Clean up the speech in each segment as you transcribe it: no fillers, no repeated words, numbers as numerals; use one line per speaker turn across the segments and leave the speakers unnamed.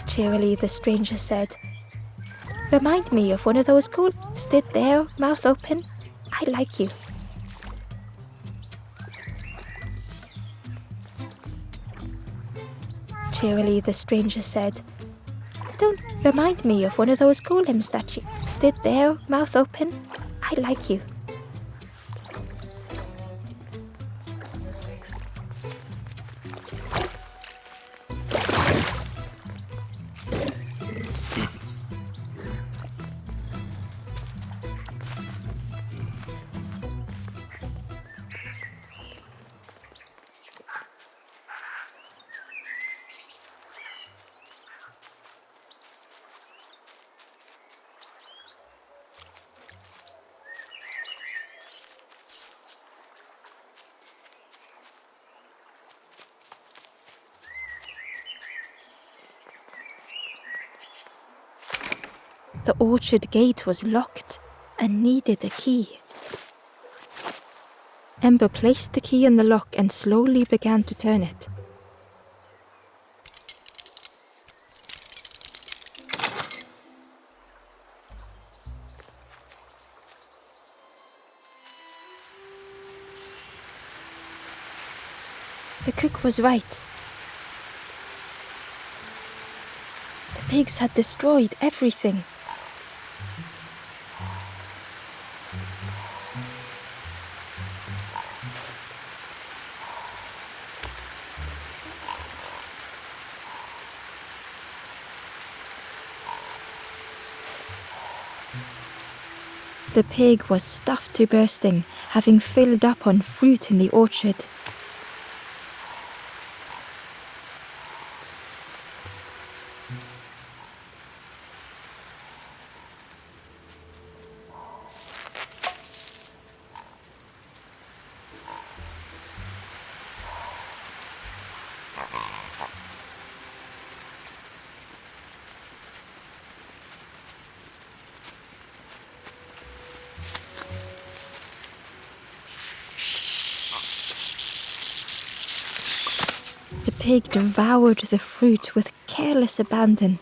Cheerily, the stranger said, "Remind me of one of those cool stood there, mouth open. I like you." Cheerily, the stranger said, "Don't remind me of one of those golems that stood there, mouth open. I like you." The orchard gate was locked and needed a key. Ember placed the key in the lock and slowly began to turn it. The cook was right. The pigs had destroyed everything. The pig was stuffed to bursting, having filled up on fruit in the orchard. The pig devoured the fruit with careless abandon.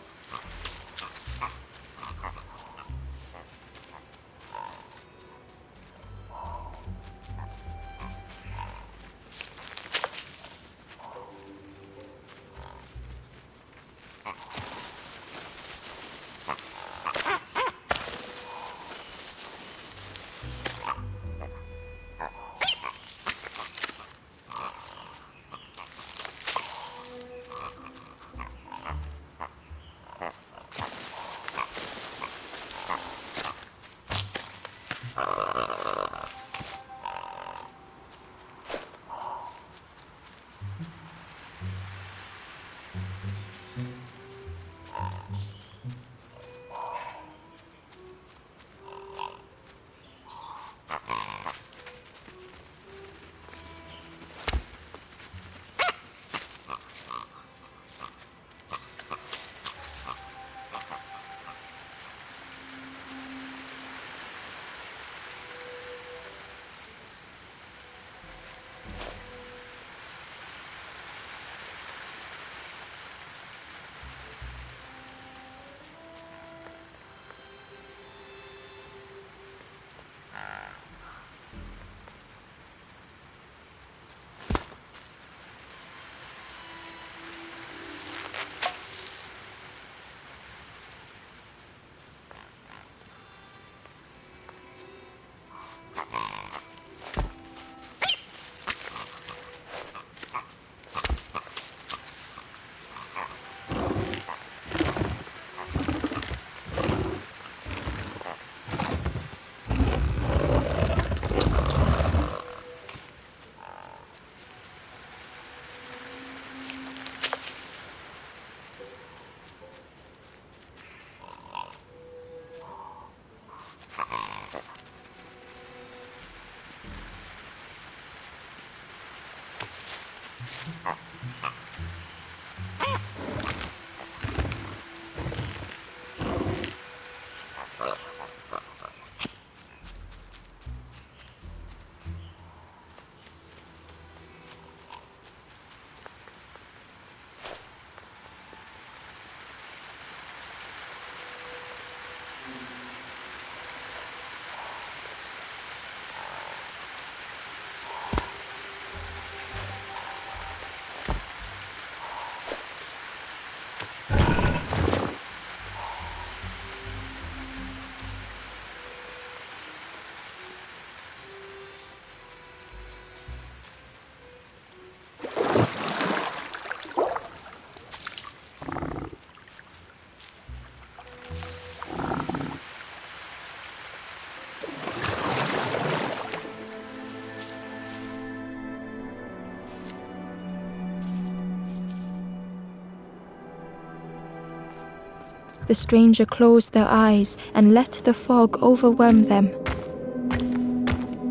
The stranger closed their eyes and let the fog overwhelm them.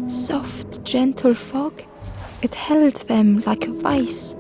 Soft, gentle fog, it held them like a vice.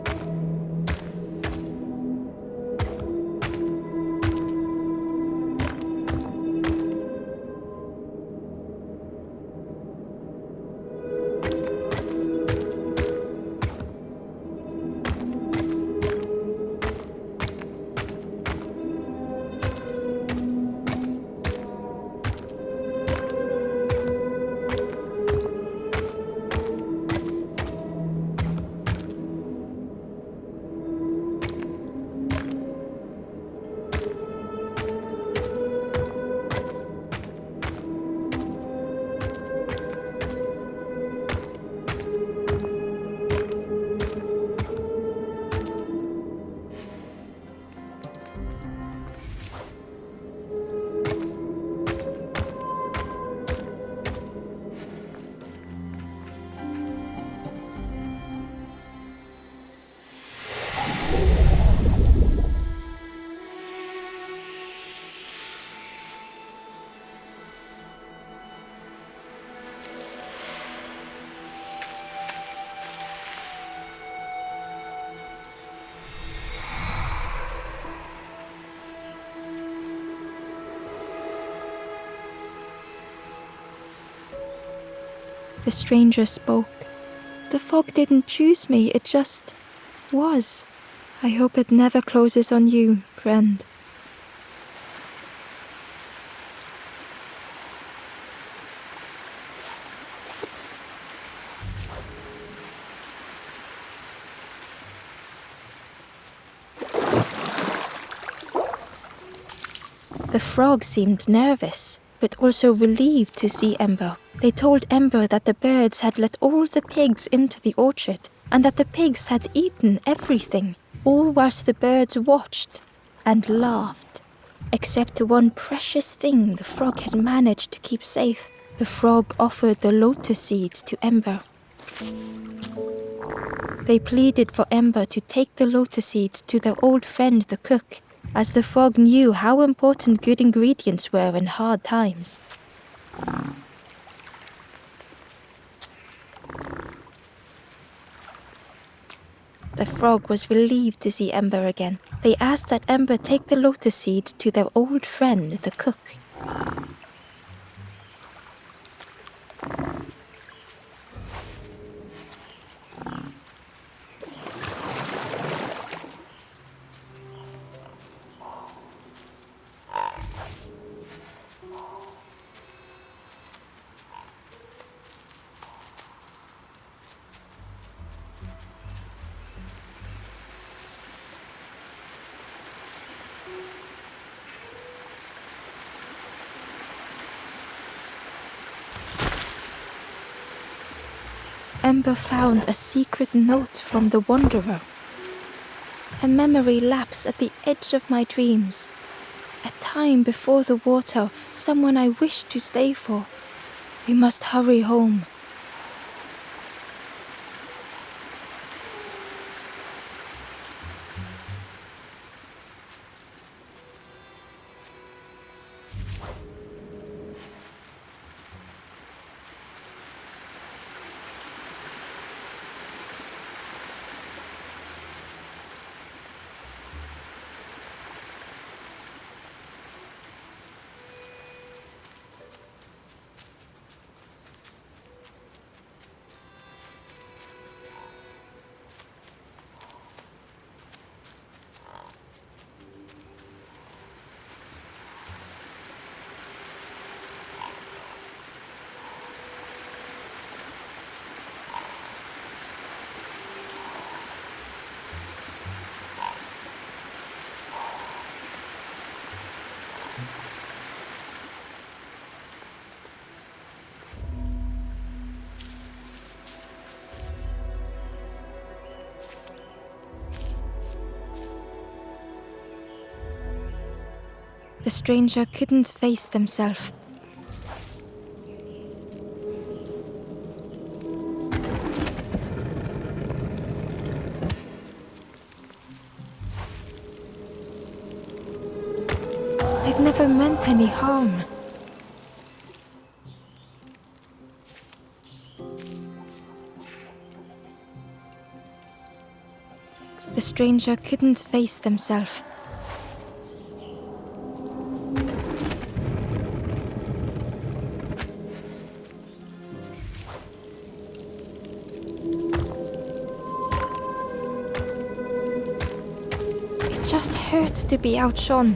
The stranger spoke. The fog didn't choose me, it just was. I hope it never closes on you, friend. The frog seemed nervous, but also relieved to see Ember. They told Ember that the birds had let all the pigs into the orchard, and that the pigs had eaten everything, all whilst the birds watched and laughed. Except one precious thing the frog had managed to keep safe. The frog offered the lotus seeds to Ember. They pleaded for Ember to take the lotus seeds to their old friend the cook, as the frog knew how important good ingredients were in hard times. The frog was relieved to see Ember again. They asked that Ember take the lotus seeds to their old friend the cook. Ember found a secret note from the Wanderer. A memory lapse at the edge of my dreams. A time before the water, someone I wished to stay for. We must hurry home. The stranger couldn't face themselves. They never meant any harm. The stranger couldn't face themselves. It just hurt to be outshone.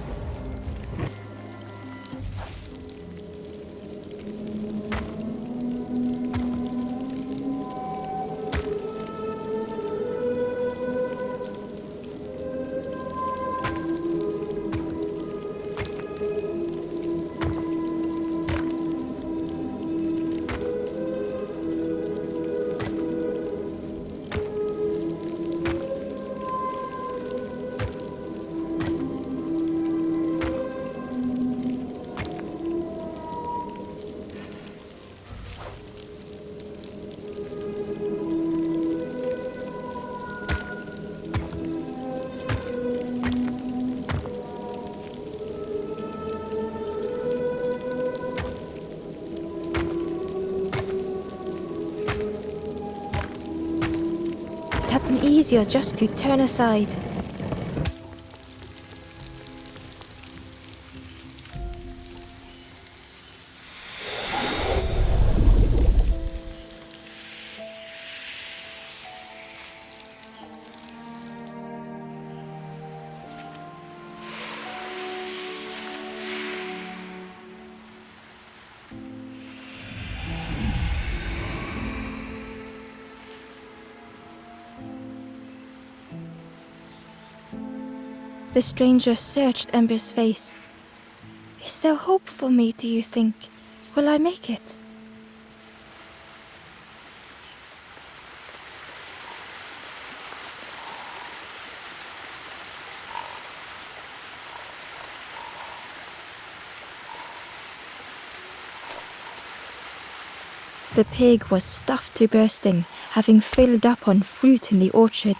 It had been easier just to turn aside. The stranger searched Ember's face. Is there hope for me, do you think? Will I make it? The pig was stuffed to bursting, having filled up on fruit in the orchard.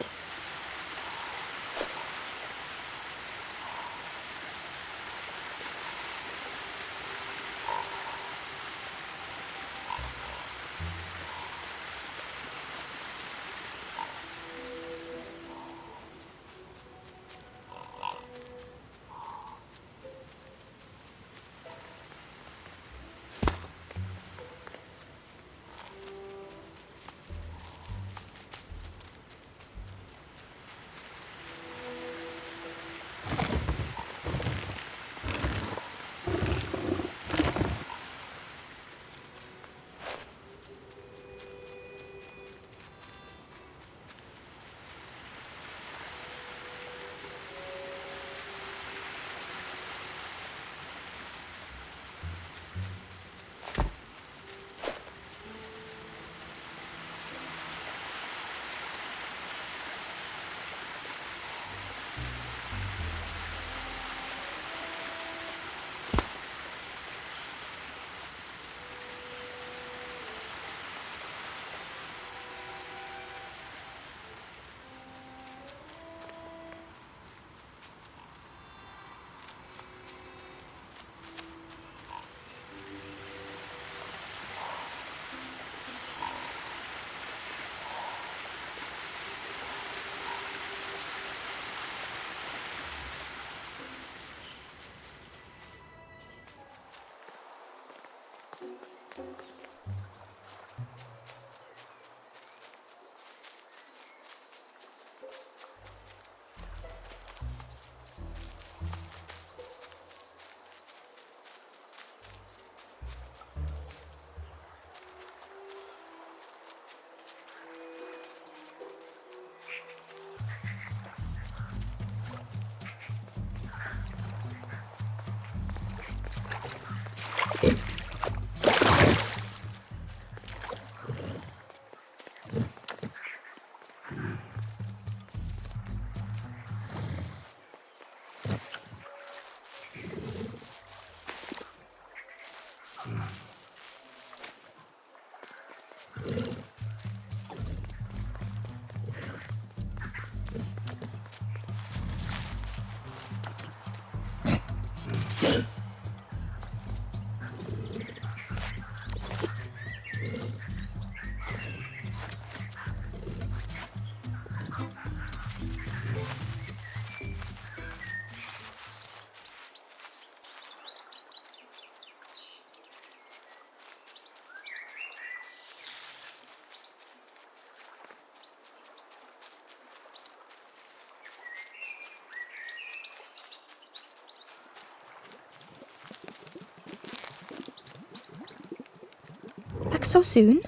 so soon?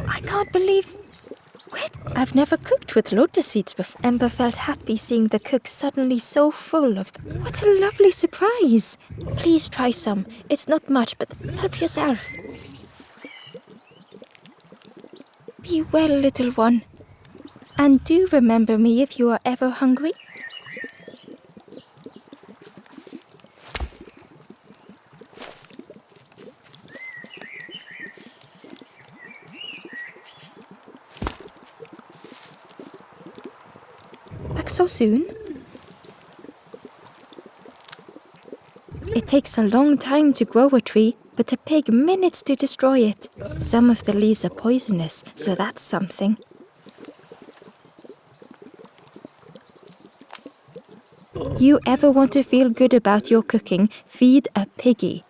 I can't believe... Wait, I've never cooked with lotus seeds before. Ember felt happy seeing the cook suddenly so full of... What a lovely surprise! Please try some. It's not much, but help yourself. Be well, little one. And do remember me if you are ever hungry. Back so soon? It takes a long time to grow a tree, but a pig minutes to destroy it. Some of the leaves are poisonous, so that's something. You ever want to feel good about your cooking, feed a piggy.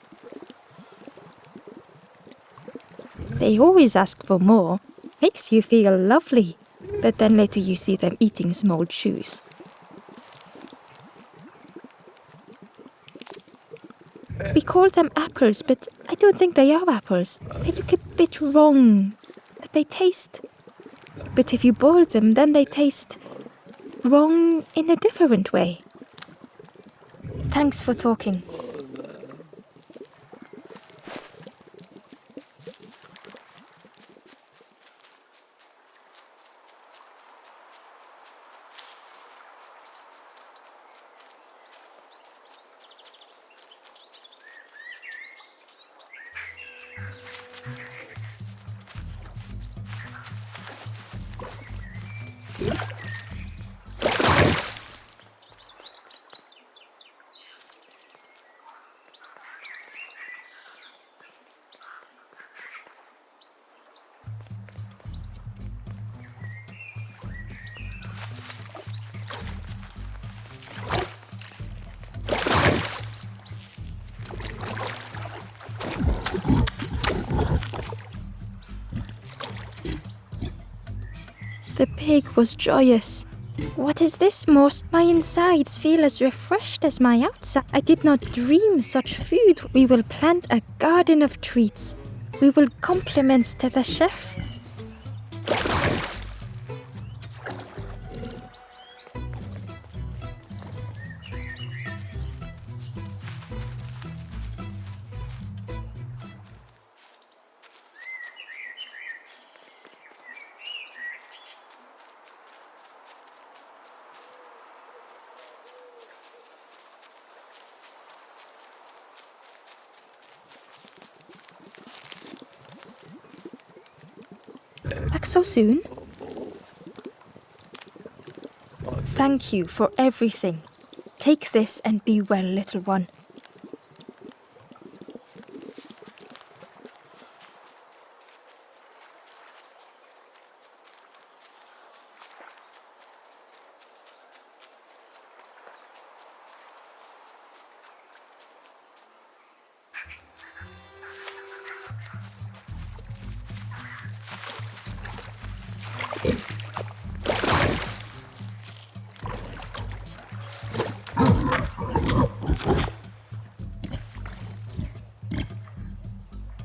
They always ask for more. Makes you feel lovely. But then later you see them eating some old shoes. We call them apples, but I don't think they are apples. They look a bit wrong, but they taste. But if you boil them, then they taste wrong in a different way. Thanks for talking. The pig was joyous. What is this, Morse? My insides feel as refreshed as my outside. I did not dream such food. We will plant a garden of treats. We will compliments to the chef. Back so soon? Thank you for everything. Take this and be well, little one.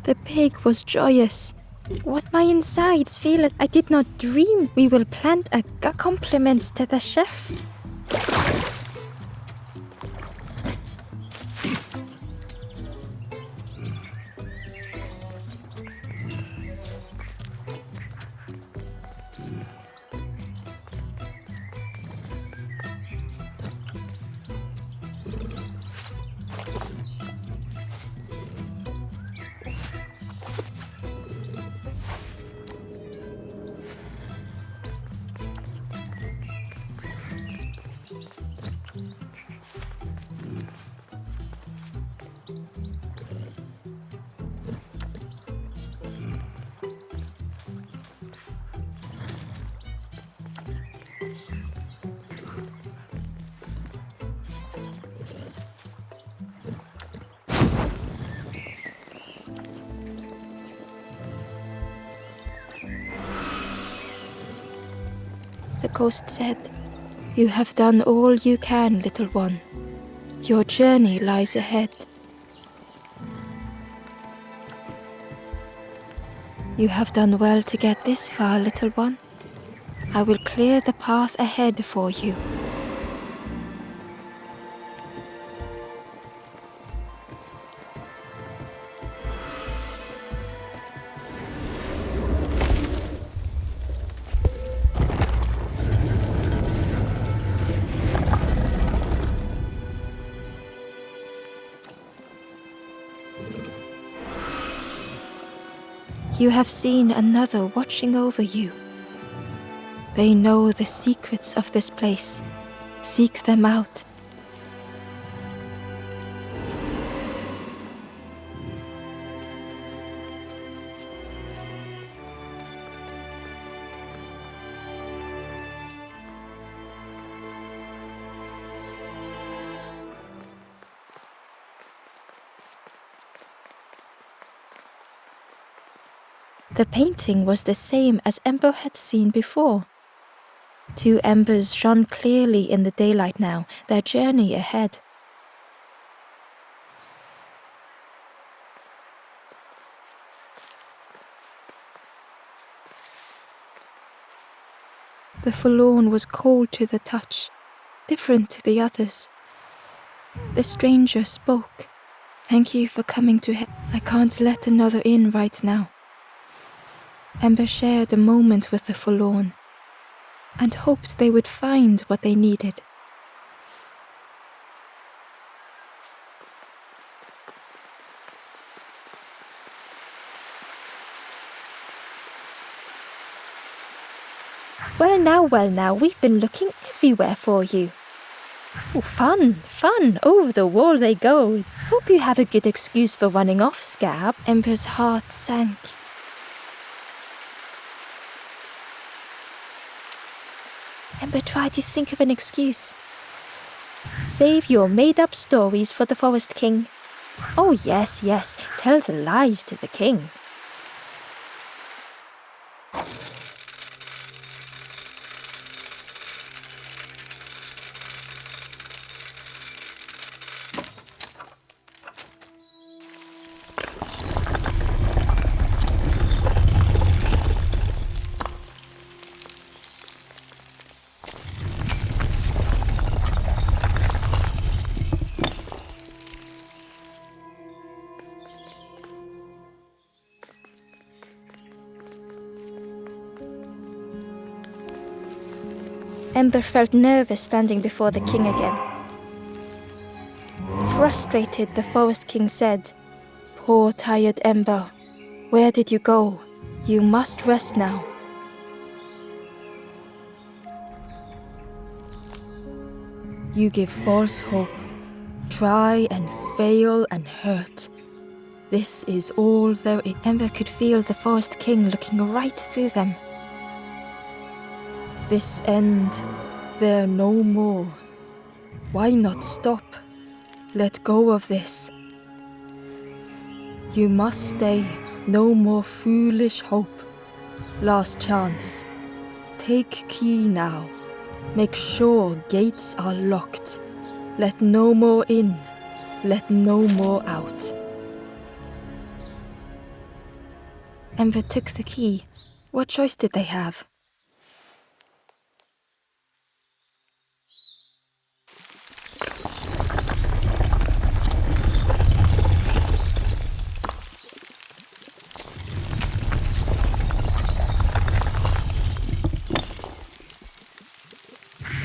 The pig was joyous. What my insides feel, I did not dream. We will plant a compliments to the chef. The ghost said, "You have done all you can, little one. Your journey lies ahead. You have done well to get this far, little one. I will clear the path ahead for you. You have seen another watching over you. They know the secrets of this place. Seek them out. The painting was the same as Ember had seen before. 2 embers shone clearly in the daylight now, their journey ahead. The forlorn was cold to the touch, different to the others. The stranger spoke. Thank you for coming to help. I can't let another in right now. Ember shared a moment with the forlorn and hoped they would find what they needed. Well now, we've been looking everywhere for you. Oh, fun, over the wall they go. Hope you have a good excuse for running off, Scab. Ember's heart sank. Ember tried to think of an excuse. Save your made-up stories for the Forest King. Oh yes, tell the lies to the king. Ember felt nervous standing before the king again. Frustrated, the Forest King said, "Poor tired Ember, where did you go? You must rest now." You give false hope, try and fail and hurt. This is all there is. Ember could feel the Forest King looking right through them. This end, there no more. Why not stop? Let go of this. You must stay, no more foolish hope. Last chance. Take key now. Make sure gates are locked. Let no more in, let no more out. Ember took the key. What choice did they have?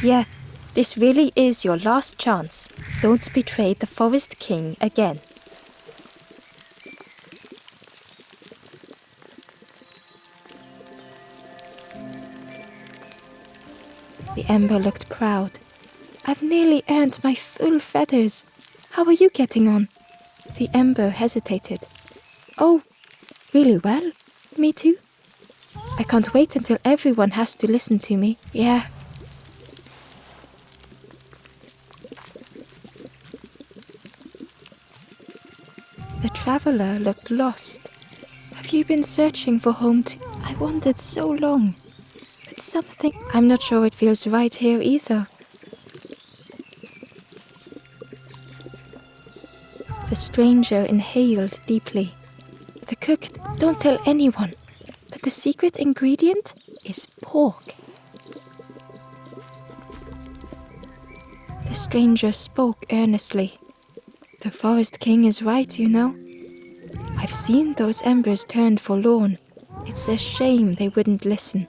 Yeah, this really is your last chance. Don't betray the Forest King again. The Ember looked proud. I've nearly earned my full feathers. How are you getting on? The Ember hesitated. Oh, really well? Me too. I can't wait until everyone has to listen to me. Yeah. The traveler looked lost. Have you been searching for home too? I wandered so long. But something... I'm not sure it feels right here either. stranger inhaled deeply. The cook, don't tell anyone, but the secret ingredient is pork. The stranger spoke earnestly. The Forest King is right, you know. I've seen those embers turned forlorn. It's a shame they wouldn't listen.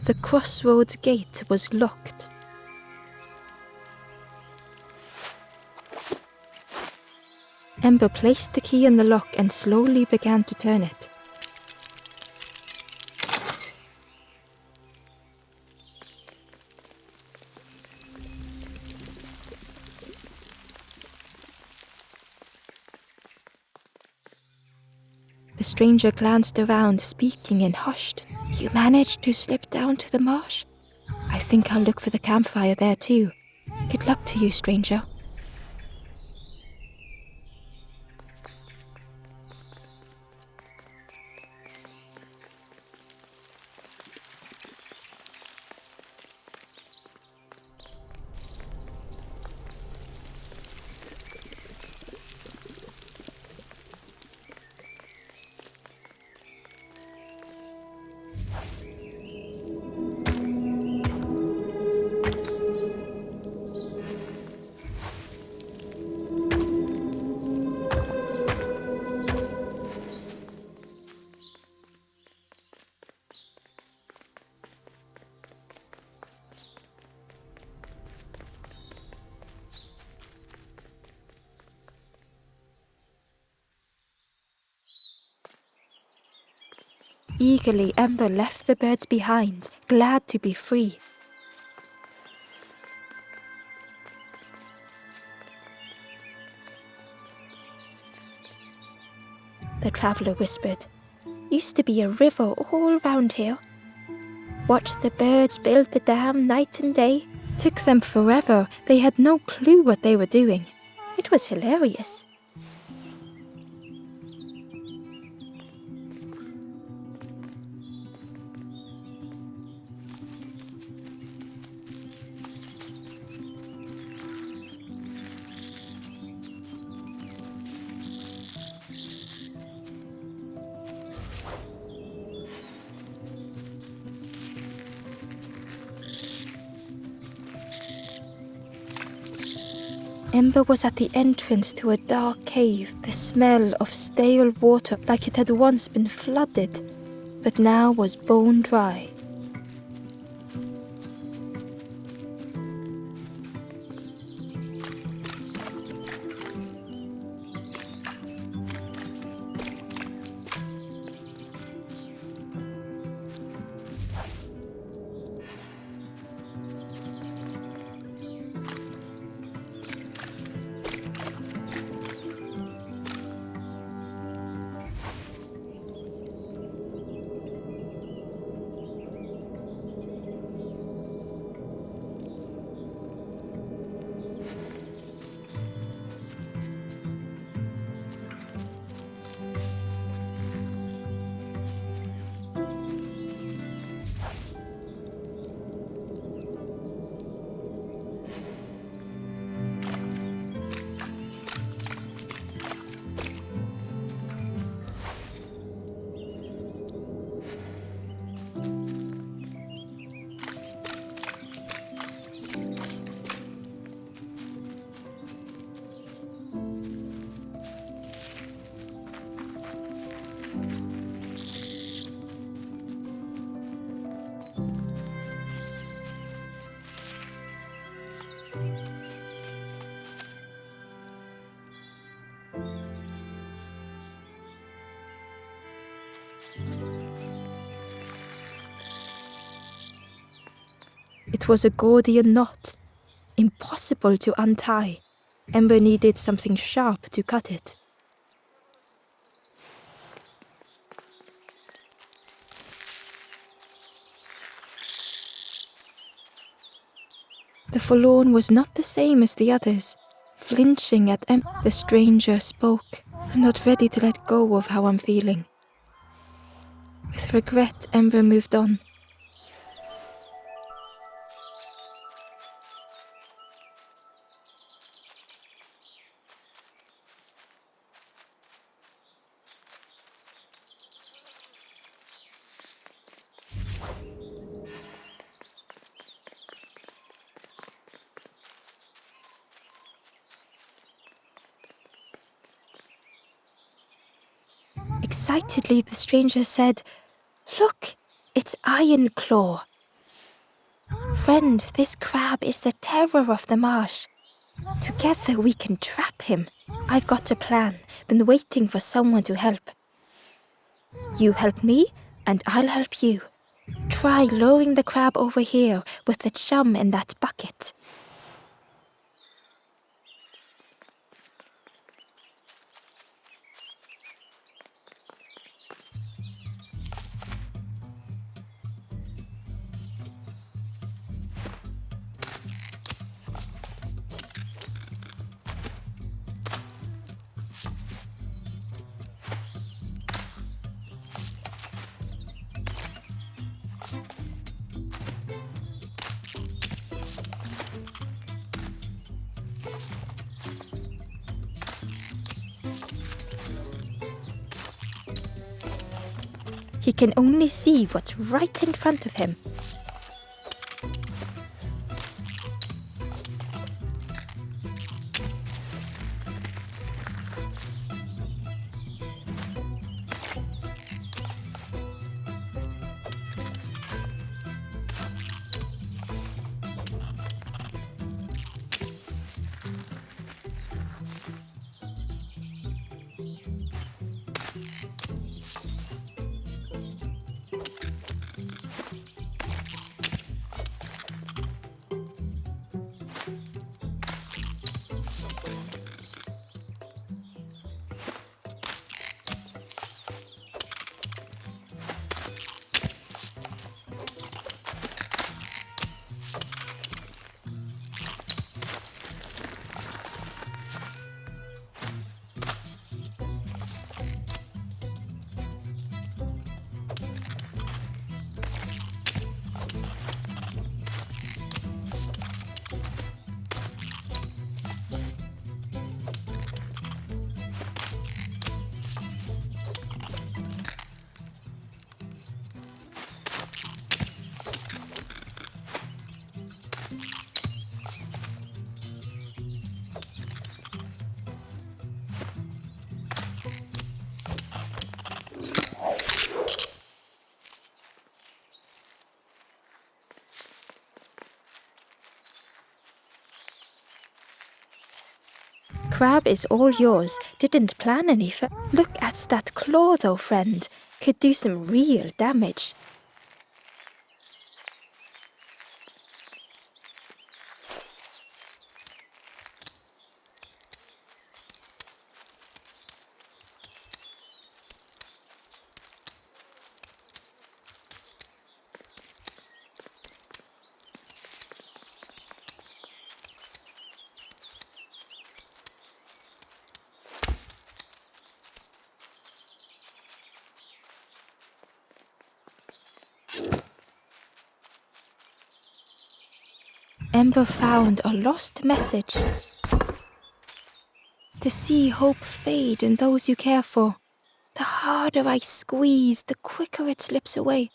The crossroads gate was locked. Ember placed the key in the lock and slowly began to turn it. The stranger glanced around, speaking in hushed. You managed to slip down to the marsh? I think I'll look for the campfire there too. Good luck to you, stranger. Eagerly, Ember left the birds behind, glad to be free. The traveller whispered, Used to be a river all round here. Watched the birds build the dam night and day. Took them forever, they had no clue what they were doing. It was hilarious. Ember was at the entrance to a dark cave, the smell of stale water like it had once been flooded, but now was bone dry. It was a Gordian knot. Impossible to untie. Ember needed something sharp to cut it. The forlorn was not the same as the others. Flinching at the stranger spoke. I'm not ready to let go of how I'm feeling. With regret, Ember moved on. Excitedly, the stranger said, "Look, it's Iron Claw. Friend, this crab is the terror of the marsh. Together we can trap him. I've got a plan. Been waiting for someone to help. You help me, and I'll help you. Try lowering the crab over here with the chum in that bucket." He can only see what's right in front of him. Crab is all yours. Didn't plan any Look at that claw though, friend. Could do some real damage. Ember found a lost message. To see hope fade in those you care for. The harder I squeeze, the quicker it slips away.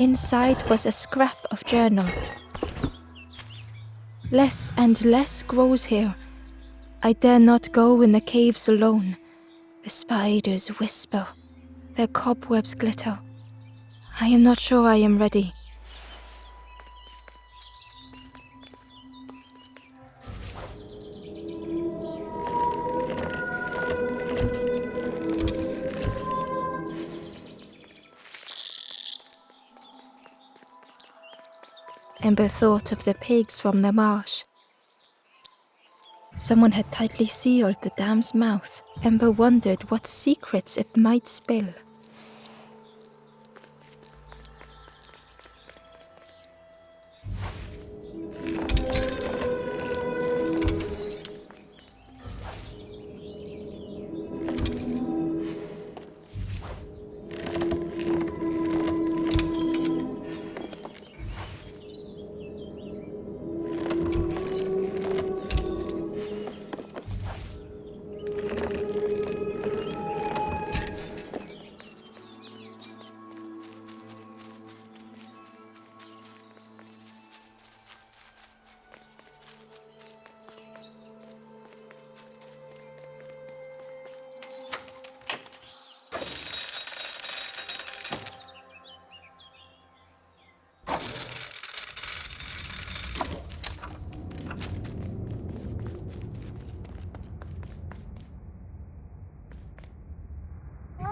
Inside was a scrap of journal. Less and less grows here. I dare not go in the caves alone. The spiders whisper. Their cobwebs glitter. I am not sure I am ready. Ember thought of the pigs from the marsh. Someone had tightly sealed the dam's mouth. Ember wondered what secrets it might spill.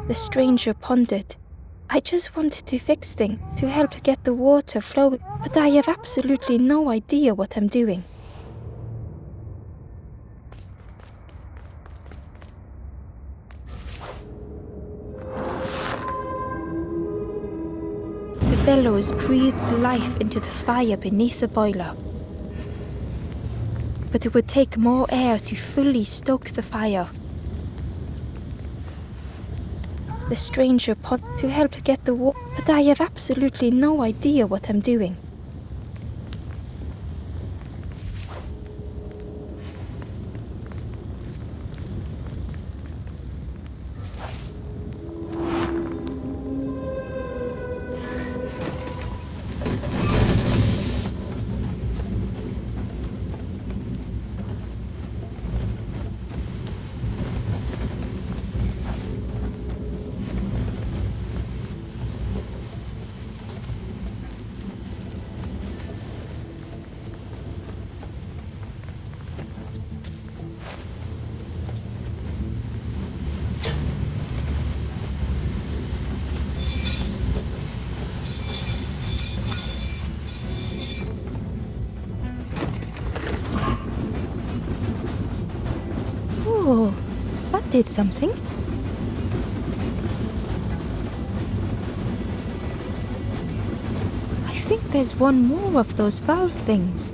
The stranger pondered. I just wanted to fix things, to help get the water flowing, but I have absolutely no idea what I'm doing. The bellows breathed life into the fire beneath the boiler. But it would take more air to fully stoke the fire. The stranger pondered to help get the water, but I have absolutely no idea what I'm doing. Oh, that did something. I think there's one more of those valve things.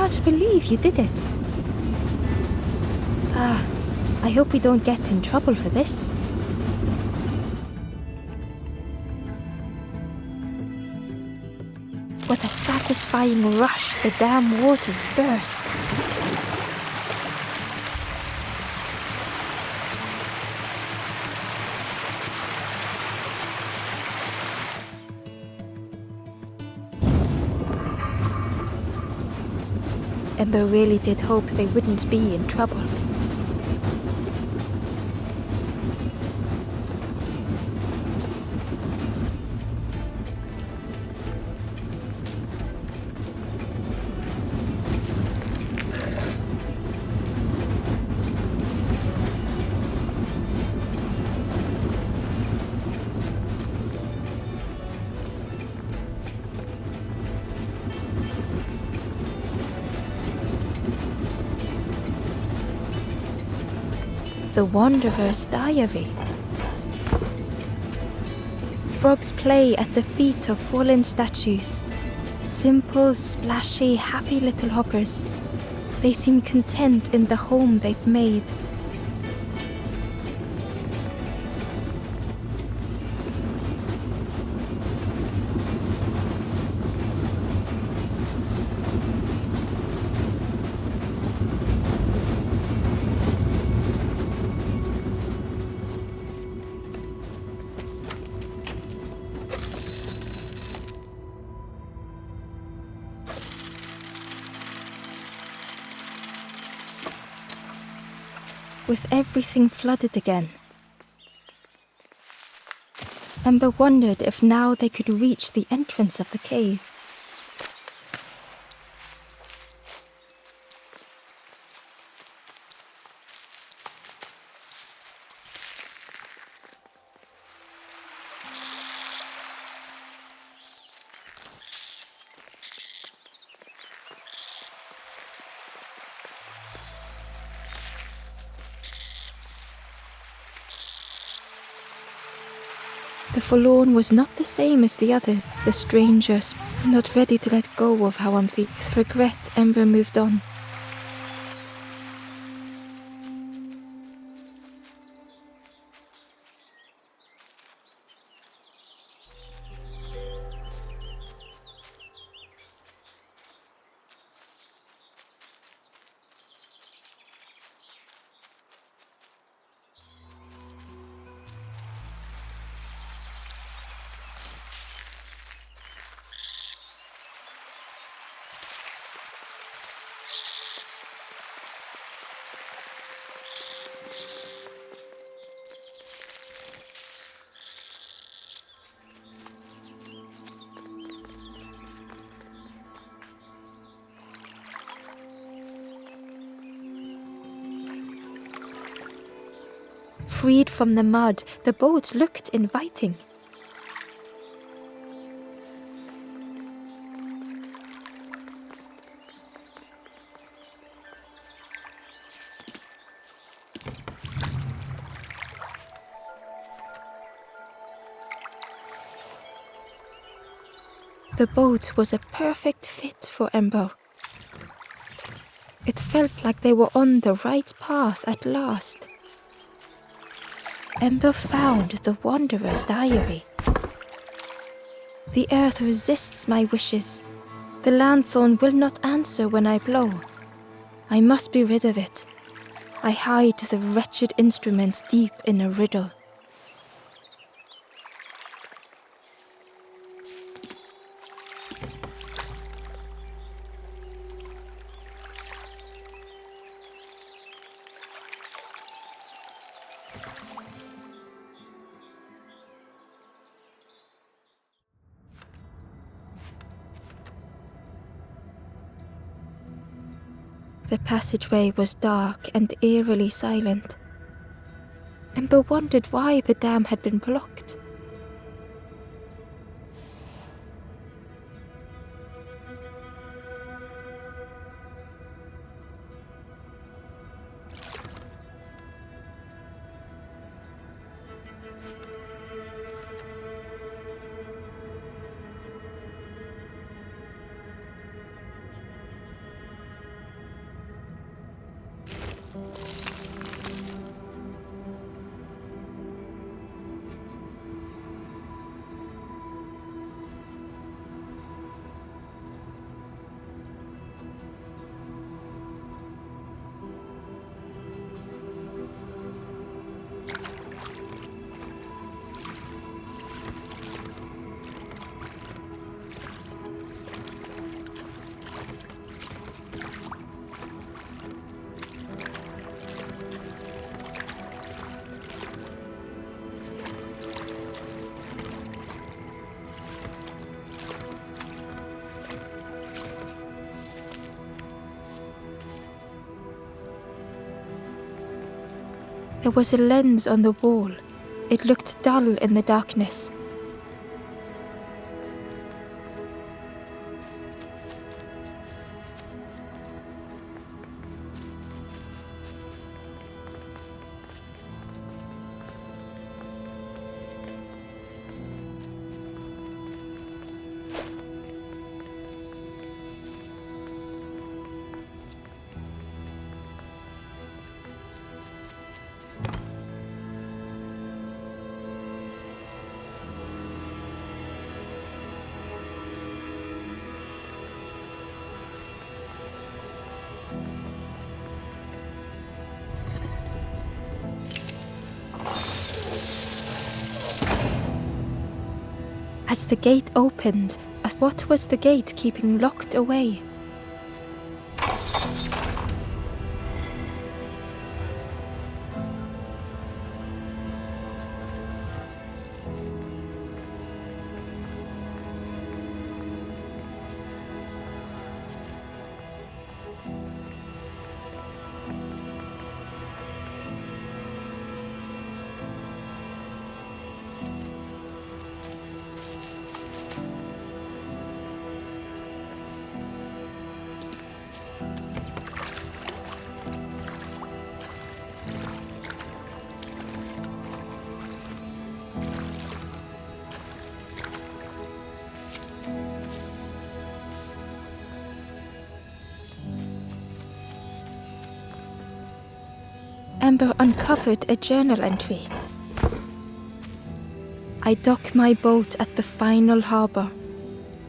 can't believe you did it. I hope we don't get in trouble for this. With a satisfying rush, the dam waters burst. Ember really did hope they wouldn't be in trouble. The Wanderer's Diary. Frogs play at the feet of fallen statues. Simple, splashy, happy little hoppers. They seem content in the home they've made. With everything flooded again, Ember wondered if now they could reach the entrance of the cave. The forlorn was not the same as the other, the strangers, not ready to let go of how I'm feeling. With regret, Ember moved on. Freed from the mud, the boat looked inviting. The boat was a perfect fit for Ember. It felt like they were on the right path at last. Ember found the Wanderer's Diary. The earth resists my wishes. The lanthorn will not answer when I blow. I must be rid of it. I hide the wretched instrument deep in a riddle. The passageway was dark and eerily silent. Ember wondered why the dam had been blocked. There was a lens on the wall. It looked dull in the darkness. As the gate opened, what was the gate keeping locked away? Ember uncovered a journal entry. I dock my boat at the final harbor.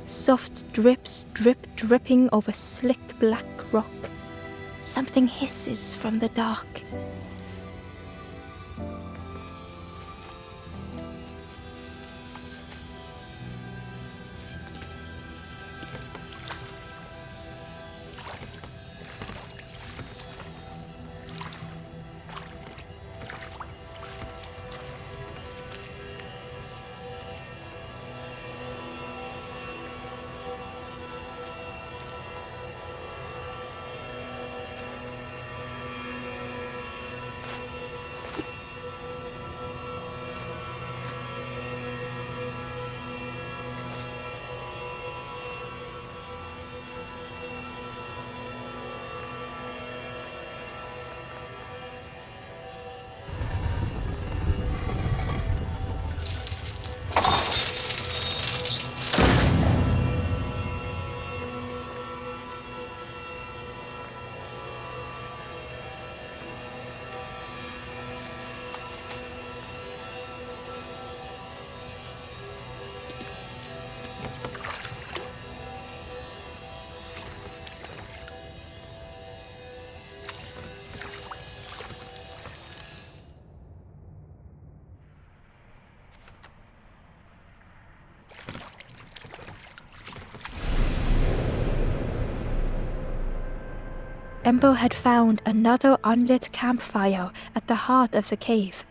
Soft drips dripping over slick black rock. Something hisses from the dark. Ember had found another unlit campfire at the heart of the cave.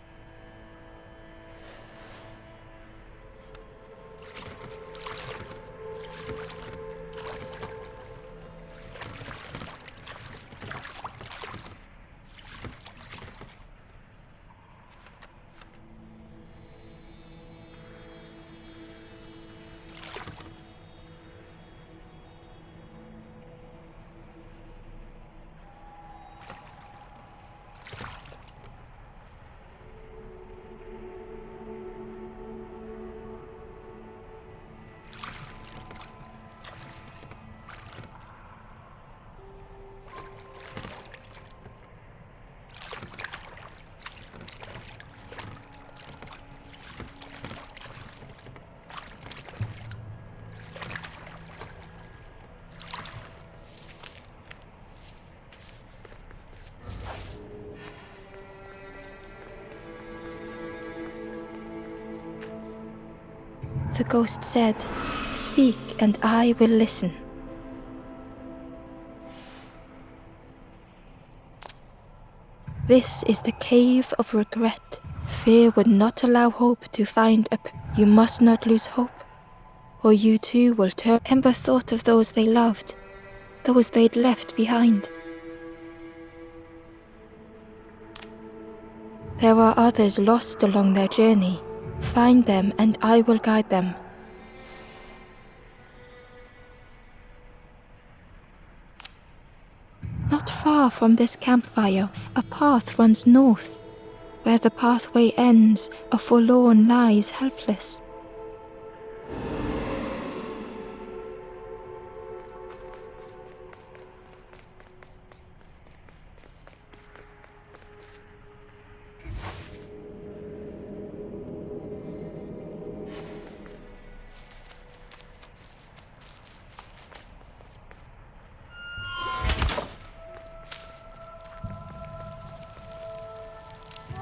The ghost said, "Speak and I will listen." This is the cave of regret. Fear would not allow hope to find You must not lose hope, or you too will turn. Ember thought of those they loved, those they'd left behind. There are others lost along their journey. Find them and I will guide them. Not far from this campfire, a path runs north. Where the pathway ends, a forlorn lies helpless.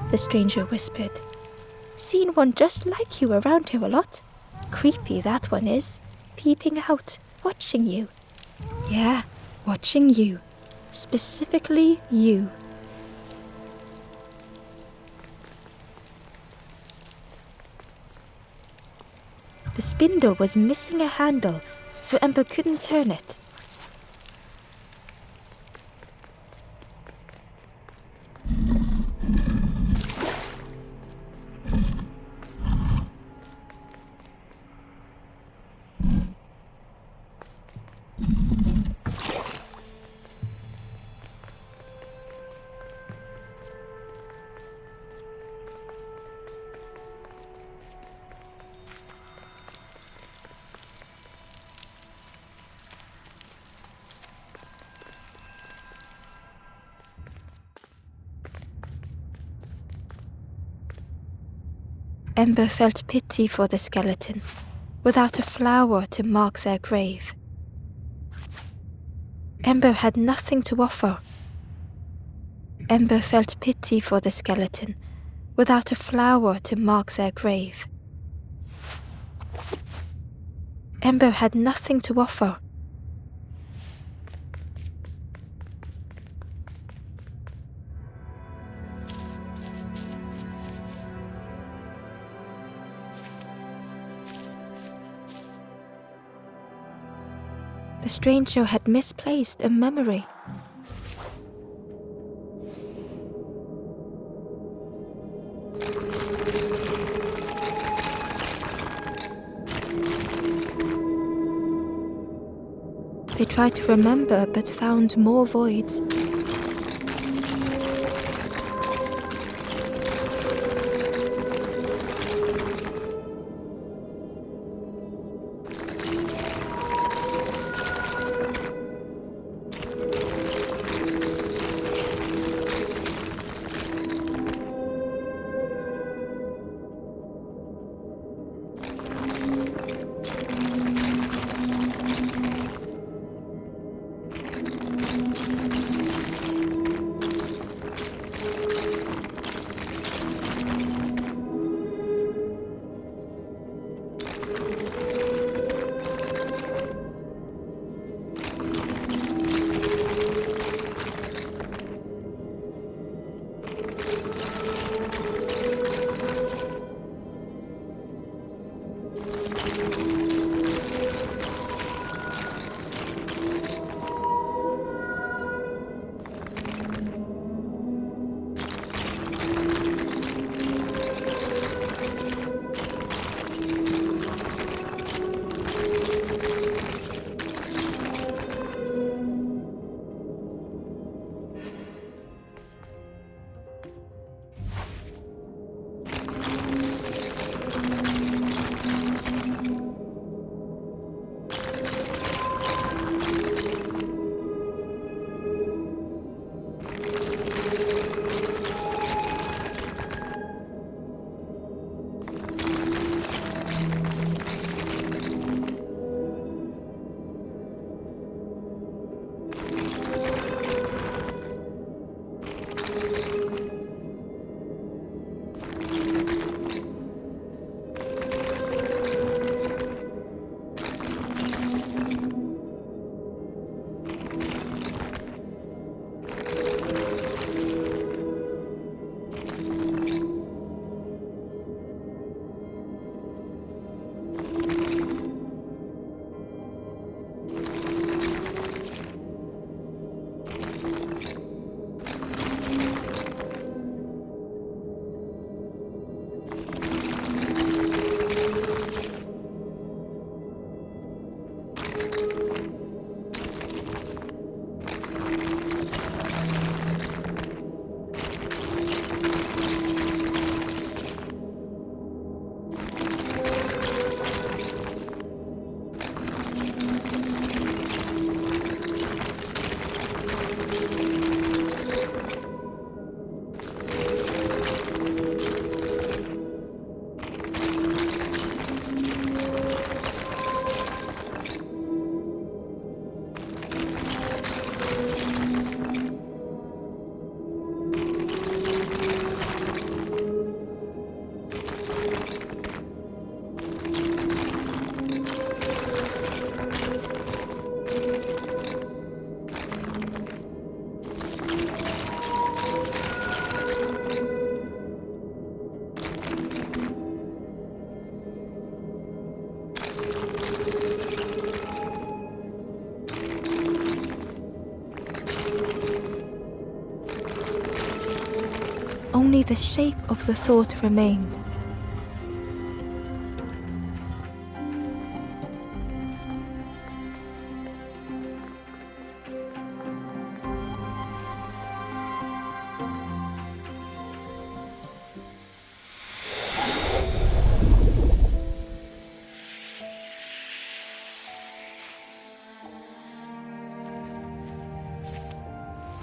The stranger whispered. Seen one just like you around here a lot. Creepy that one is. Peeping out, watching you. Yeah, watching you. Specifically you. The spindle was missing a handle, so Ember couldn't turn it. Ember felt pity for the skeleton, without a flower to mark their grave. Ember had nothing to offer. Ember felt pity for the skeleton, without a flower to mark their grave. Ember had nothing to offer. The stranger had misplaced a memory. They tried to remember but found more voids. only the shape of the thought remained.